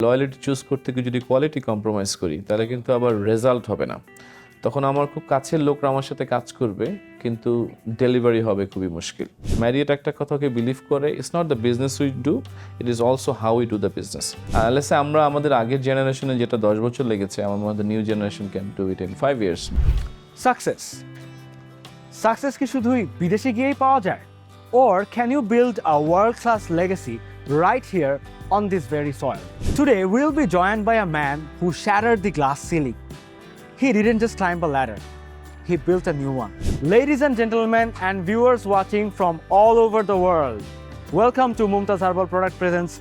Loyalty choose করতে গিয়ে যদি কোয়ালিটি কম্প্রোমাইজ করি তাহলে কিন্তু আবার রেজাল্ট হবে না। তখন আমার খুব কাছের লোকরা আমার সাথে কাজ করবে কিন্তু ডেলিভারি হবে খুবই মুশকিল। ম্যারিয়েট একটা কথাকে বিলিভ করে it's not the business we do, it is also how we do the business. Let's say আমরা আমাদের আগের জেনারেশনে যেটা 10 বছর লেগেছে, আমার মধ্যে new generation can do it in 5 years। Success কি শুধুই বিদেশে গিয়েই পাওয়া যায়? Or can you build a world-class legacy right here on this very soil? Today we'll be joined by a man who shattered the glass ceiling. He didn't just climb a ladder, he built a new one. Ladies and gentlemen and viewers watching from all over the world, welcome to Mumtaz Herbal Product Presents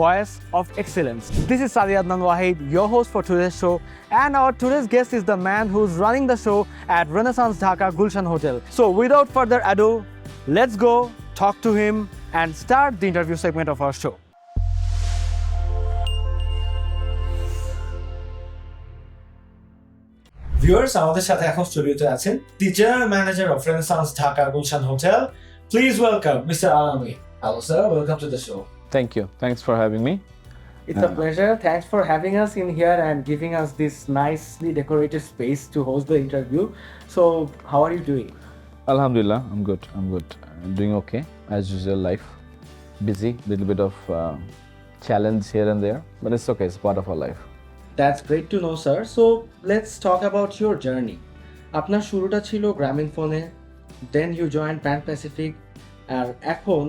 Voice of Excellence. This is Sadid Adnan Wahid, your host for today's show, and our today's guest is the man who's running the show at Renaissance Dhaka Gulshan Hotel. So without further ado, let's go talk to him and start the interview segment of our show. Viewers, আমাদের সাথে এখন স্টুডিওতে আছেন the General Manager of Renaissance Dhaka Gulshan Hotel. Please welcome Mr. Amin. Hello sir, welcome to the show. Thank you. Thanks for having me. It's a pleasure. Thanks for having us in here and giving us this nicely decorated space to host the interview. So, how are you doing? Alhamdulillah, I'm good. I'm doing okay as usual. Life busy, little bit of challenge here and there, but it's okay. It's part of our life. That's great to know, sir. So, let's talk about your journey. আপনার শুরুটা ছিল গ্রামীণ ফোনে, then you joined Pan Pacific, আর এখন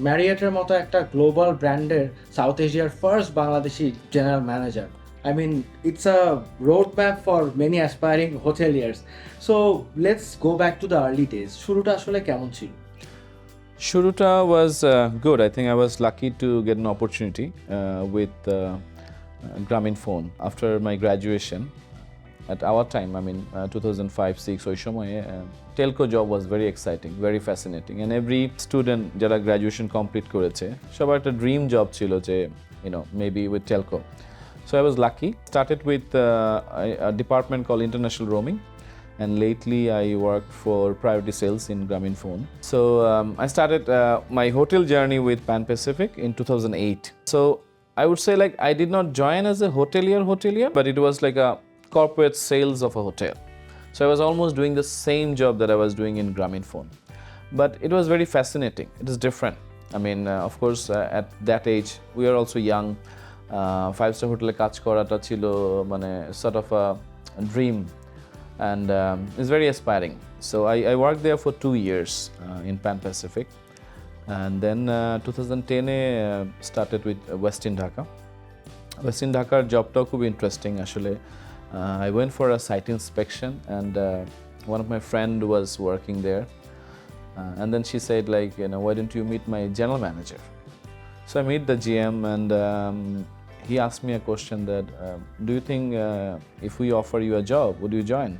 ম্যারিয়েটের মতো একটা global ব্র্যান্ডের south এশিয়ার first Bangladeshi general manager. I mean, it's a roadmap for many aspiring hoteliers. So, let's go back to the early days. শুরুটা আসলে কেমন ছিল? Shuruta was good. I think I was lucky to get an opportunity with Grameen Phone after my graduation. At our time, 2005-06 ওই সময়ে telco job was very exciting, very fascinating, and every student যারা graduation complete করেছে সবার একটা dream job ছিল যে maybe with telco. So I was lucky. Started with a department called international roaming, and lately I worked for priority sales in Grameen Phone. So I started my hotel journey with Pan Pacific in 2008. So I would say like I did not join as a hotelier, but it was like a corporate sales of a hotel. So I was almost doing the same job that I was doing in Grameen Phone. But it was very fascinating. It is different. Of course, at that age, we are also young. Five-star hotel কাজ করাটা ছিল sort of a dream, and it's very aspiring. So I worked there for 2 years in Pan Pacific, and then 2010 started with Westin Dhaka. Westin Dhakaর জবটাও খুব interesting আসলে। I went for a site inspection, and one of my friend was working there, and then she said like, why don't you meet my general manager? So I meet the GM, and he asked me a question that, do you think if we offer you a job, would you join?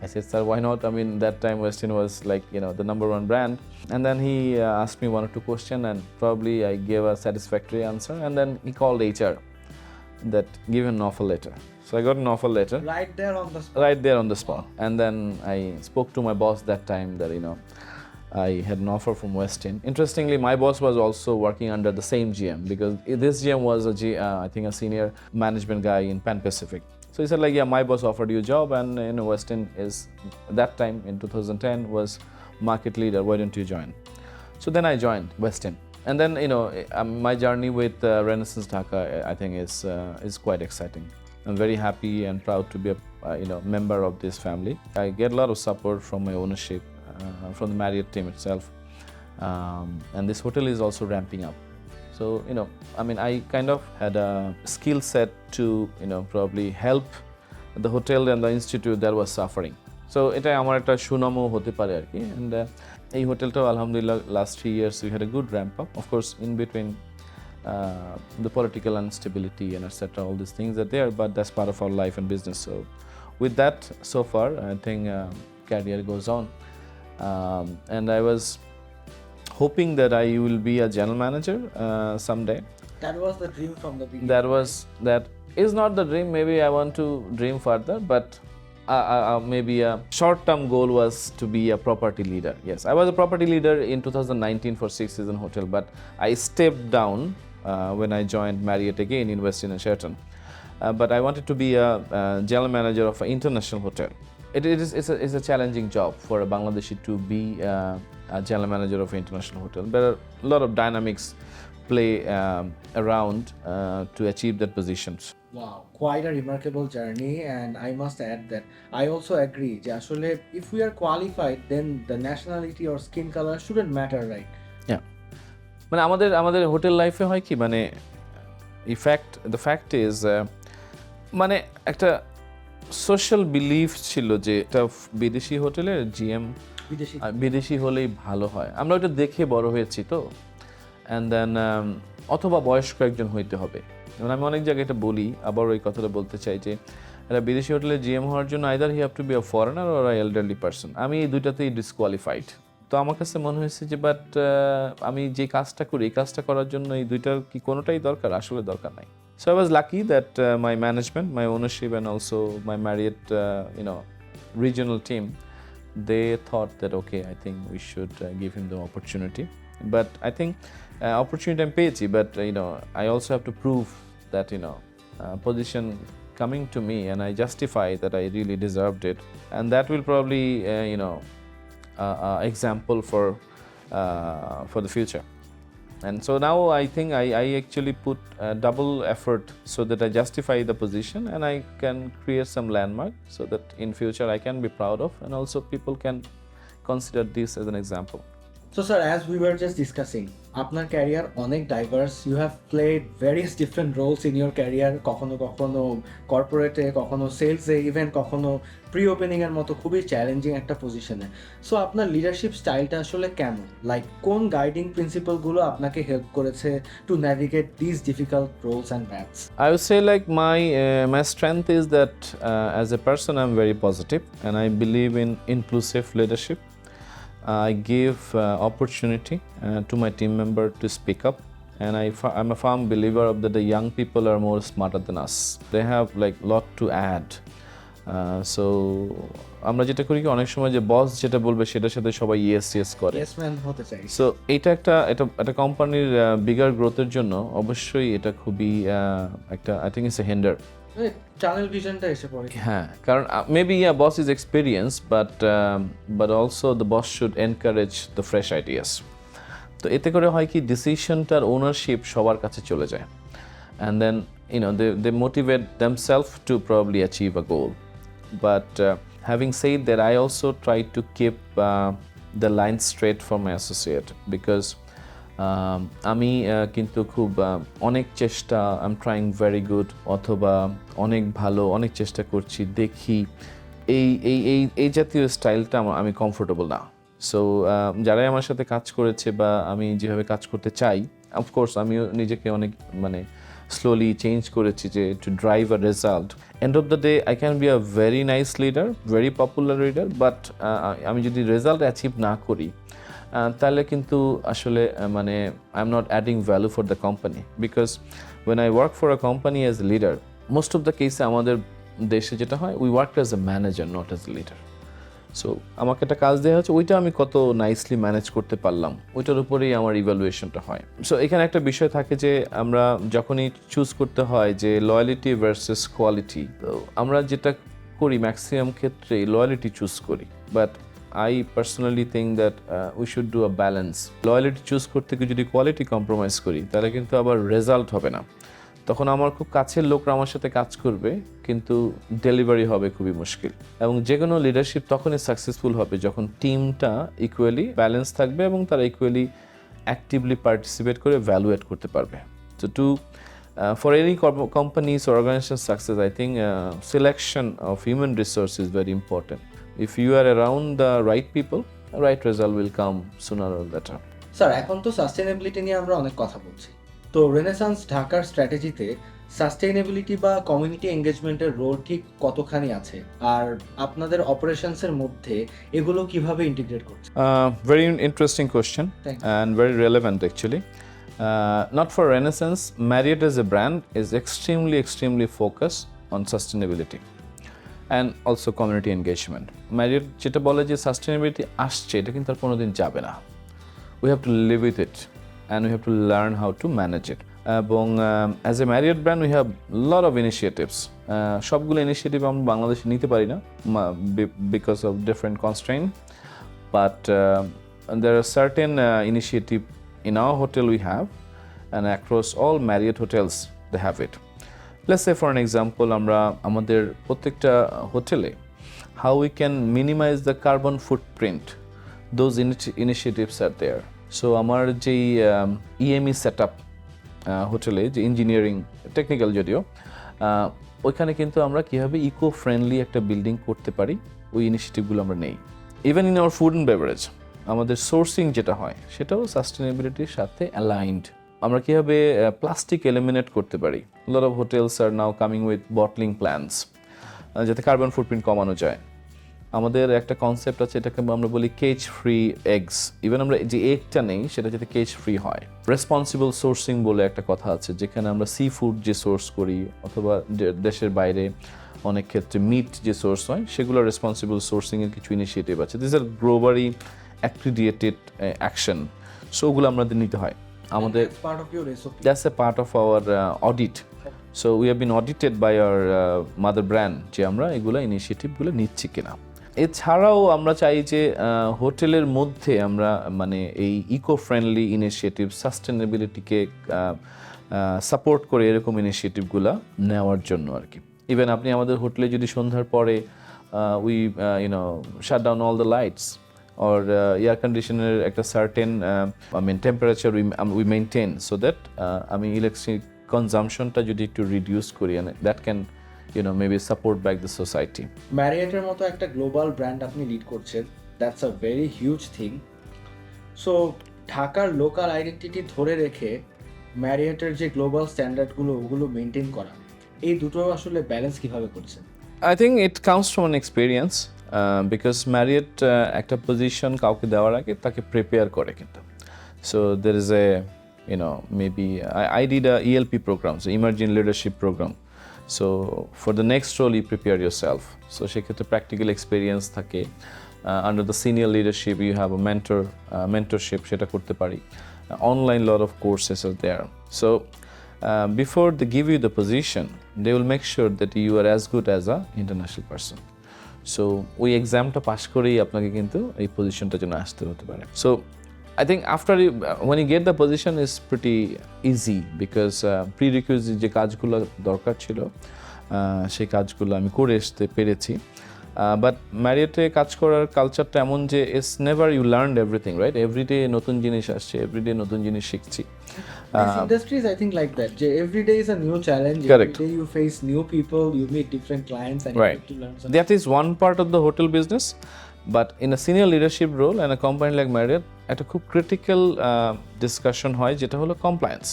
I said, sir, why not? That time Westin was like, the number one brand. And then he asked me 1 or 2 questions, and probably I gave a satisfactory answer. And then he called HR that give an offer letter. So I got an offer letter. Right there on the spot. Right there on the spot. And then I spoke to my boss that time that, I had an offer from Westin. Interestingly, my boss was also working under the same GM, because this GM was I think a senior management guy in Pan Pacific. So he said like, yeah, my boss offered you a job, and Westin is that time in 2010 was market leader. Why don't you join? So then I joined Westin, and then my journey with Renaissance Dhaka I think is quite exciting. I'm very happy and proud to be a member of this family. I get a lot of support from my ownership, from the Marriott team itself, and this hotel is also ramping up. So I kind of had a skill set to probably help the hotel and the institute that was suffering. So এটা আমার একটা সুনামও হতে পারে আর কি, and এই হোটেলটাও আলহামদুলিল্লাহ last 3 years we had a good ramp up. Of course, in between the political instability and etc., all these things are there, but that's part of our life and business. So with that, so far I think career goes on, and I was hoping that I will be a general manager someday. That was the dream from the beginning. That is not the dream. Maybe I want to dream further, but maybe a short-term goal was to be a property leader. Yes, I was a property leader in 2019 for 6 Seasons Hotel, but I stepped down when I joined Marriott again in Westin and Sheraton. But I wanted to be a general manager of an international hotel. It's a challenging job for a Bangladeshi to be a general manager of an international hotel. There are a lot of dynamics play around to achieve that positions. Wow, quite a remarkable journey, and I must add that I also agree যে আসলে if we are qualified then the nationality or skin color shouldn't matter, right? মানে আমাদের hotel লাইফে হয় কি মানে the fact is মানে একটা সোশ্যাল বিলিফ ছিল যে একটা বিদেশি হোটেলের জিএম বিদেশি হলেই ভালো হয়। আমরা ওটা দেখে বড় হয়েছি তো, অ্যান্ড দেন অথবা বয়স্ক একজন হইতে হবে। যেমন আমি অনেক জায়গায় এটা বলি, আবার ওই কথাটা বলতে চাই যে একটা বিদেশি হোটেলে জিএম হওয়ার জন্য either he have to be a foreigner or a elderly person. আমি এই দুইটাতেই ডিসকোয়ালিফাইড। তো আমার কাছে মনে হয়েছে যে বাট আমি যে কাজটা করি এই কাজটা করার জন্য এই দুইটার কি কোনোটাই দরকার? আসলে দরকার নাই। So I was lucky that my management, my ownership, and also my Marriott, regional team, they thought that okay, I think we should give him the opportunity. But I think opportunity I'm peachy, but I also have to prove that position coming to me, and I justify that I really deserved it, and that will probably example for the future. And so now I think I actually put double effort so that I justify the position and I can create some landmark so that in future I can be proud of, and also people can consider this as an example. So sir, as we were just discussing, আপনার career অনেক diverse. You have played various different roles in your career, কখনো কর্পোরেটে, কখনো সেলসে, even কখনো pre ওপেনিংয়ের মতো খুবই challenging একটা পজিশনে। সো আপনার লিডারশিপ স্টাইলটা আসলে কেমন? লাইক কোন গাইডিং প্রিন্সিপালগুলো আপনাকে হেল্প করেছে to navigate this difficult roles and paths? I would say like my strength is that as a person I'm very positive and I believe in inclusive leadership. I give opportunity to my team member to speak up, and I'm a firm believer of that the young people are more smarter than us. They have like lot to add. So আমরা যেটা করি কি অনেক সময় যে বস যেটা বলবে সেটার সাথে সবাই ইয়েস করে, ইয়েস ম্যান হতে চাই। সো এটা একটা কোম্পানির বিগার গ্রোথের জন্য অবশ্যই এটা খুবই একটা I think it's a hinder. Tunnel ভিশনটা এসে পড়ে। হ্যাঁ, কারণ maybe boss is experienced, but also the boss should encourage the fresh ideas. তো এতে করে হয় কি ডিসিশনটার ওনারশিপ সবার কাছে চলে যায়, and then they motivate themselves to probably achieve a goal. But having said that, I also try to keep the line straight for my associate, because আমি কিন্তু খুব অনেক চেষ্টা, I am trying very good, অথবা অনেক ভালো, অনেক চেষ্টা করছি, দেখি এই জাতীয় স্টাইলটা আমি কমফোর্টেবল না। সো যারাই আমার সাথে কাজ করেছে বা আমি যেভাবে কাজ করতে চাই, অফকোর্স আমিও নিজেকে অনেক স্লোলি চেঞ্জ করেছি যে to drive a result. End of the day I can be a very nice leader, very popular leader, but আমি যদি রেজাল্ট অ্যাচিভ না করি তাহলে কিন্তু আসলে I am not adding value for the company, because when I work for a company as a leader, most of the কেসে আমাদের দেশে যেটা হয়, we work as a manager, not as a leader. So আমাকে একটা কাজ দেওয়া হচ্ছে, ওইটা আমি কত নাইসলি ম্যানেজ করতে পারলাম, ওইটার উপরেই আমার ইভ্যালুয়েশনটা হয়। সো এখানে একটা বিষয় থাকে যে আমরা যখনই চুজ করতে হয় যে লয়ালিটি ভার্সেস কোয়ালিটি, তো আমরা যেটা করি ম্যাক্সিমাম ক্ষেত্রে লয়ালিটি চুজ করি, but I personally think that we should do a balance. Loyalty choose করতে গিয়ে যদি কোয়ালিটি কম্প্রোমাইজ করি তাহলে কিন্তু আবার রেজাল্ট হবে না। তখন আমার খুব কাছের লোকরা আমার সাথে কাজ করবে কিন্তু ডেলিভারি হবে খুবই মুশকিল। এবং যে কোনো লিডারশিপ তখনই সাকসেসফুল হবে যখন টিমটা ইকুয়ালি ব্যালেন্স থাকবে এবং তারা ইকুয়ালি অ্যাক্টিভলি পার্টিসিপেট করে ভ্যালু অ্যাড করতে পারবে। তো for any companies or organization success, I think selection of human resource is very important. If you are around the right people, the right result will come sooner or later. Sir, এখন তো sustainability নিয়ে আমরা অনেক কথা বলছি, তো renaissance ঢাকার স্ট্র্যাটেজিতে sustainability বা কমিউনিটি এঙ্গেজমেন্টের রোল ঠিক কতখানি আছে, আর আপনাদের অপারেশনসের মধ্যে এগুলো কিভাবে ইন্টিগ্রেট করছে? Very interesting question and very relevant actually. Not for Renaissance, Marriott as a brand is extremely focused on sustainability and also community engagement. Marriott যেটা বলে যে সাস্টেইনেবিলিটি আসছে, এটা কিন্তু আর কোনোদিন যাবে না। We have to live with it and we have to learn how to manage it. এবং as a Marriott brand we have lot of initiatives. সবগুলো ইনিশিয়েটিভ আমরা বাংলাদেশে নিতে পারি না because of different constrain, but there are certain initiative in our hotel we have, and across all Marriott hotels they have it. Let's say for an example, আমরা আমাদের প্রত্যেকটা হোটেলে how we can minimize the carbon footprint, those initiatives are there. So আমার যেই EME setup হোটেলে যে engineering technical যদিও, ওইখানে কিন্তু আমরা কীভাবে ইকো ফ্রেন্ডলি একটা বিল্ডিং করতে পারি ওই ইনিশিয়েটিভগুলো আমরা নেই। Even in our food and beverage আমাদের সোর্সিং যেটা হয় সেটাও সাস্টেনেবিলিটির সাথে অ্যালাইন্ড। আমরা কীভাবে প্লাস্টিক এলিমিনেট করতে পারি। Lot of hotels are now coming with bottling plants যাতে কার্বন ফুটপ্রিন্ট কমানো যায়। আমাদের একটা কনসেপ্ট আছে, এটাকে আমরা বলি কেজ ফ্রি এগস। ইভেন আমরা যে এগটা নেই সেটা যাতে কেজ ফ্রি হয়। রেসপন্সিবল সোর্সিং বলে একটা কথা আছে, যেখানে আমরা সি ফুড যে সোর্স করি অথবা দেশের বাইরে অনেক ক্ষেত্রে মিট যে সোর্স হয় সেগুলো রেসপন্সিবল সোর্সিংয়ের কিছু ইনিশিয়েটিভ আছে। This are globally accredited action, so ওগুলো আমাদের নিতে হয়। আমাদের that's a part of our audit. So we have been audited by our mother brand যে আমরা এগুলো ইনিশিয়েটিভগুলো নিচ্ছি কিনা। এছাড়াও আমরা চাই যে হোটেলের মধ্যে আমরা মানে এই ইকো ফ্রেন্ডলি ইনিশিয়েটিভ সাস্টেনেবিলিটিকে সাপোর্ট করে এরকম ইনিশিয়েটিভগুলো নেওয়ার জন্য আর কি। ইভেন আপনি আমাদের হোটেলে যদি সন্ধ্যার পরে we shut down all the lights or air conditioner একটা certain temperature we maintain so that electric consumptionটা যদি একটু reduce করি, and that can maybe support back the society. ম্যারিয়েটের মতো একটা গ্লোবাল ব্র্যান্ড আপনি লিড করছেন, that's a very huge thing. So ঢাকার local identity ধরে রেখে ম্যারিয়েটের যে গ্লোবাল স্ট্যান্ডার্ডগুলো ওগুলো মেনটেন করা, এই দুটো আসলে ব্যালেন্স কিভাবে করছেন? I think it comes from an experience. Because Marriott একটা পজিশন কাউকে দেওয়ার আগে তাকে প্রিপেয়ার করে কিন্তু। So there is a maybe I did a ELP program, so emerging leadership program. So for the next role you prepare yourself. So সেক্ষেত্রে practical experience থাকে। Under the senior leadership you have a mentorship, সেটা করতে পারি। Online lot of courses are there. So before they give you the position, they will make sure that you are as good as a international person. So ওই এক্সামটা pass করেই আপনাকে কিন্তু এই পজিশনটার জন্য আসতে হতে পারে। So I think after when you get the position is pretty easy, because prerequisite যে কাজগুলো দরকার ছিল সেই কাজগুলো আমি করে আসতে পেরেছি। বাট ম্যারিয়েটে কাজ করার কালচারটা এমন যে it's never you learn everything, right? Everyday নতুন জিনিস আসছে, এভরিডে নতুন জিনিস শিখছি। This industry is, I think, like that. Every day is a new challenge. Correct. Every day you face new people, you meet different clients, and Right. you have to learn something. That is one part of the hotel business, but in a senior leadership role and a company like Marriott, একটা খুব critical discussion হয় যেটা হলো compliance.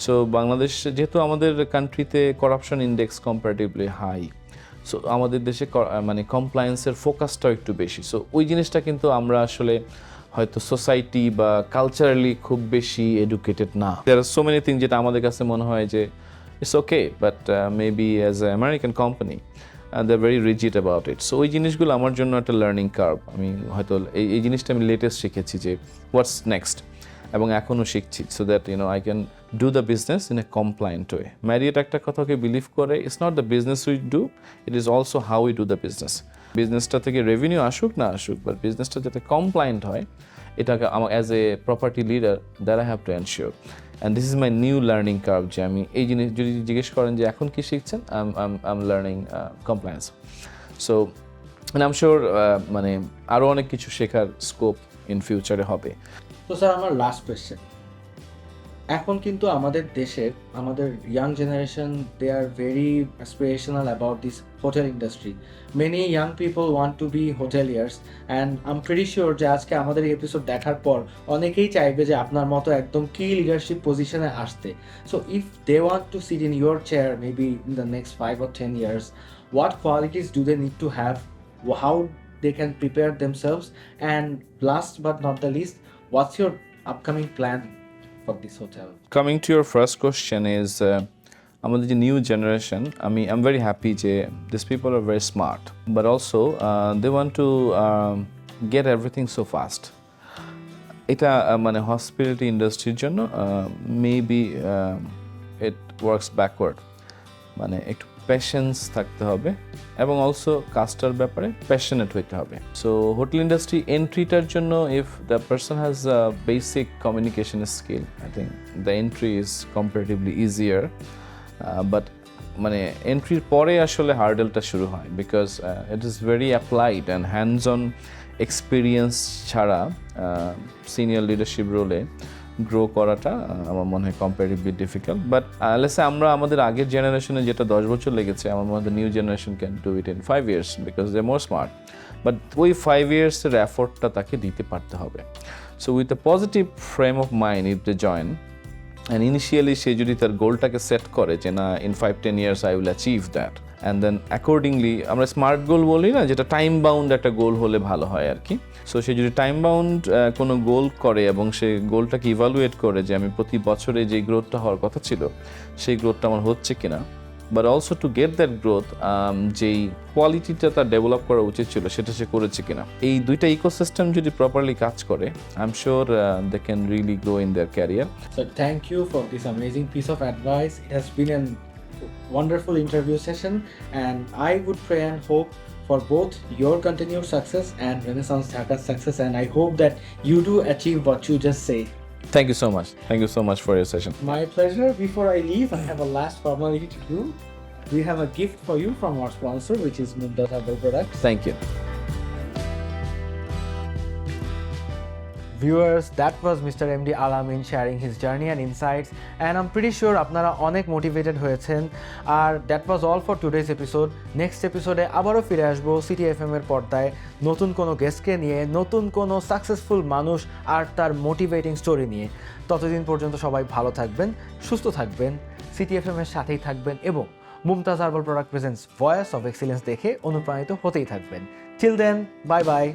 So Bangladesh যেহেতু আমাদের কান্ট্রিতে corruption index comparatively high, so আমাদের দেশে মানে কমপ্লায়েন্সের ফোকাসটাও একটু বেশি। সো ওই জিনিসটা কিন্তু আমরা আসলে হয়তো সোসাইটি বা কালচারালি খুব বেশি এডুকেটেড না। There are so many thing যেটা আমাদের কাছে মনে হয় যে it's okay, but maybe as a American company they are very rigid about it. So ওই জিনিসগুলো আমার জন্য একটা লার্নিং কার্ভ। আমি হয়তো এই জিনিসটা আমি লেটেস্ট শিখেছি যে হোয়াটস নেক্সট, এবং এখনও শিখছি, so that I can do the business in a compliant way. Marriott একটা কথাকে বিলিভ করে, it's not the business we do, it is also how we do the business. বিজনেসটা থেকে রেভিনিউ আসুক না আসুক, বাট বিজনেসটা যাতে কমপ্লায়েন্ট হয়, এটাকে আমার as a property leader that I have to ensure. And this is my new learning curve, যে আমি এই জিনিস যদি জিজ্ঞেস করেন যে এখন কি শিখছেন, I am learning compliance. So I am sure মানে আরও অনেক কিছু শেখার স্কোপ ইন ফিউচারে হবে। তো স্যার, আমার লাস্ট কোয়েশ্চেন, এখন কিন্তু আমাদের দেশের আমাদের young generation they are very aspirational about this hotel industry. Many young people want to be hoteliers, and I am pretty sure যে আজকে আমাদের এই এপিসোড দেখার পর অনেকেই চাইবে যে আপনার মতো একদম কি লিডারশিপ পজিশনে আসতে। So if they want to sit in your chair maybe in the next 5 or 10 years, what qualities do they need to have, how they can prepare themselves, and last but not the least, what's your upcoming plan for this hotel? Coming to your first question is আমাদের যে new generation, I'm very happy যে these people are very smart, but also they want to get everything so fast. এটা মানে hospitality ইন্ডাস্ট্রির জন্য maybe it works backward, মানে একটু patience থাকতে হবে এবং অলসো কাজটার ব্যাপারে প্যাশনেট হইতে হবে। সো হোটেল ইন্ডাস্ট্রি এন্ট্রিটার জন্য if the person has basic communication skill, I think the entry is comparatively easier, but মানে এন্ট্রির পরে আসলে হার্ডেলটা শুরু হয়, because it is very applied and hands on experience ছাড়া সিনিয়র লিডারশিপ রোলে গ্রো করাটা আমার মনে হয় comparatively difficult. But let's say আমরা আমাদের আগের জেনারেশনে যেটা 10 বছর লেগেছে, আমার মনে হয় new generation can do it in 5 years because they more smart, but ওই 5 years-এর এফোর্টটা তাকে দিতে পারতে হবে। So with a positive frame of mind if they join, and initially সে যদি তার গোলটাকে সেট করে যে না in 5-10 years I will achieve that, and then accordingly আমরা স্মার্ট গোল বলি না, যেটা টাইম বাউন্ড একটা গোল হলে ভালো হয় আর কি। সো সে যদি টাইম বাউন্ড কোনো গোল করে এবং সে গোলটাকে ইভালুয়েট করে যে আমি প্রতি বছরে যে গ্রোথটা হওয়ার কথা ছিল সেই গ্রোথটা আমার হচ্ছে কিনা, but also to get that growth যেই কোয়ালিটিটা তার ডেভেলপ করা উচিত ছিল সেটা সে করেছে কিনা, এই দুইটা ইকোসিস্টেম যদি প্রপারলি কাজ করে I am sure they can really grow in their career. So thank you for this amazing piece of advice. It has been a wonderful interview session, and I would pray and hope for both your continued success and Renaissance Dhaka's success, and I hope that you do achieve what you just said. Thank you so much. Thank you so much for your session. My pleasure. Before I leave, I have a last formality to do. We have a gift for you from our sponsor, which is Mumtaz Herbal products. Thank you. Viewers, that was Mr. MD Amin sharing his journey and insights, and I'm pretty sure আপনারা অনেক motivated হয়েছেন। আর that was all for today's episode. Next এপিসোডে আবারও ফিরে আসবো city FM এর পর্দায় নতুন কোনো গেস্টকে নিয়ে, নতুন কোনো সাকসেসফুল মানুষ আর তার মোটিভেটিং স্টোরি নিয়ে। ততদিন পর্যন্ত সবাই ভালো থাকবেন, সুস্থ থাকবেন, সিটি এফএম এর সাথেই থাকবেন এবং Mumtaz herbal product presents voice of excellence দেখে অনুপ্রাণিত হতেই থাকবেন। Till then, bye by.